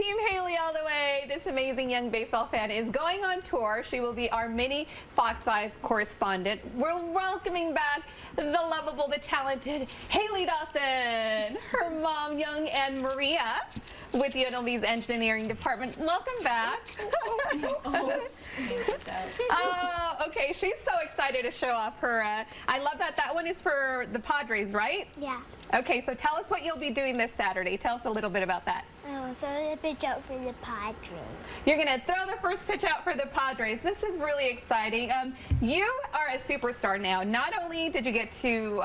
Team Hailey all the way. This amazing young baseball fan is going on tour. She will be our mini Fox 5 correspondent. We're welcoming back the lovable, the talented Hailey Dawson, her mom, young and Maria, with UNLV's engineering department. Welcome back. Okay, she's so excited to show off her. I love that. That one is for the Padres, right? Yeah. Okay, so tell us what you'll be doing this Saturday. Tell us a little bit about that. Throw the pitch out for the Padres. You're going to throw the first pitch out for the Padres. This is really exciting. You are a superstar now. Not only did you get to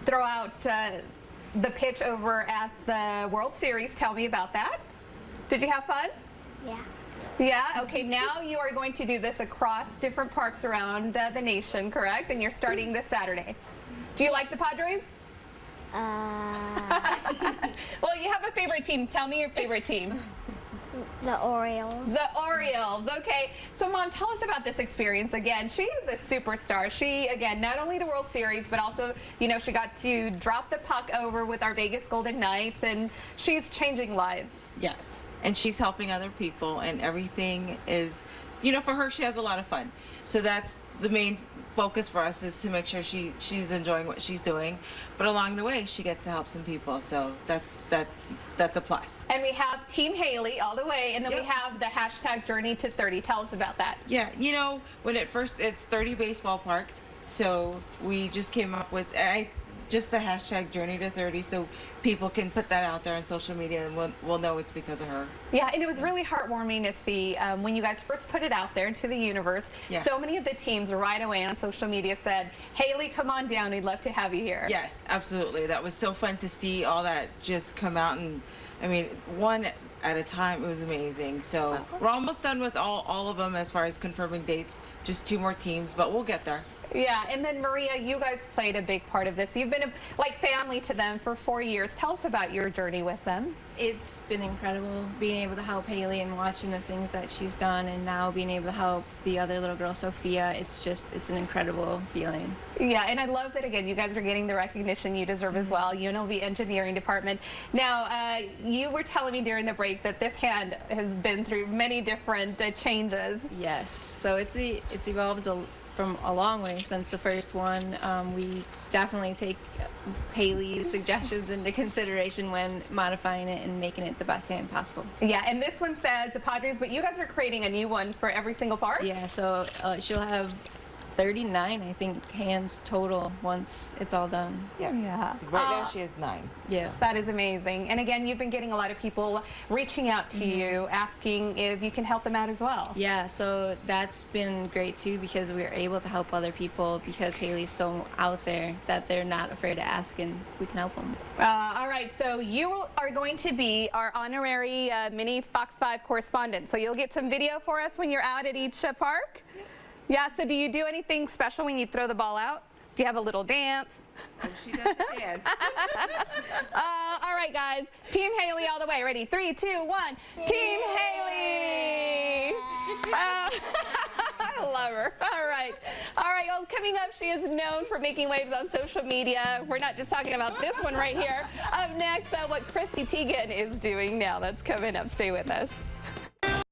throw out the pitch over at the World Series. Tell me about that. Did you have fun? Yeah. Yeah, okay, now you are going to do this across different parks around the nation, correct? And you're starting this Saturday. Do you like the Padres? Well, you have a favorite team. Tell me your favorite team. The Orioles. The Orioles, okay. So, Mom, tell us about this experience again. She is a superstar. She, again, not only the World Series, but also, you know, she got to drop the puck over with our Vegas Golden Knights, and she's changing lives. Yes, and she's helping other people, and everything is, you know, for her, she has a lot of fun. So that's the main focus for us, is to make sure she's enjoying what she's doing, but along the way she gets to help some people, so that's a plus. And we have Team Hailey all the way, and then we have the hashtag Journey to 30. Tell us about that. Yeah, you know, when it's 30 baseball parks, so we just came up with just the hashtag Journey to 30, so people can put that out there on social media, and we'll know it's because of her. Yeah, and it was really heartwarming to see when you guys first put it out there into the universe. Yeah. So many of the teams right away on social media said, Hailey, come on down, we'd love to have you here. Yes, absolutely. That was so fun to see all that just come out, and I mean, one at a time. It was amazing. So we're almost done with all of them as far as confirming dates. Just 2 more teams, but we'll get there. Yeah, and then Maria, you guys played a big part of this. You've been like family to them for 4 years. Tell us about your journey with them. It's been incredible being able to help Hailey and watching the things that she's done, and now being able to help the other little girl, Sophia. It's an incredible feeling. Yeah, and I love that, again, you guys are getting the recognition you deserve as well. UNLV Engineering Department. Now, you were telling me during the break that this hand has been through many different changes. Yes, so it's evolved from a long way since the first one. We definitely take Hailey's suggestions into consideration when modifying it and making it the best hand possible. Yeah, and this one says the Padres, but you guys are creating a new one for every single park? Yeah, so she'll have 39, I think, hands total once it's all done. Yeah. Right now she has 9. Yeah. That is amazing. And again, you've been getting a lot of people reaching out to you, asking if you can help them out as well. Yeah, so that's been great too, because we're able to help other people because Hailey's so out there that they're not afraid to ask, and we can help them. All right, so you are going to be our honorary mini Fox 5 correspondent. So you'll get some video for us when you're out at each park? Yeah, so do you do anything special when you throw the ball out? Do you have a little dance? Oh, she does a dance. All right, guys. Team Hailey all the way. Ready? 3, 2, 1. Team Hailey! I love her. All right. All right, well, coming up, she is known for making waves on social media. We're not just talking about this one right here. Up next, what Chrissy Teigen is doing now. That's coming up. Stay with us.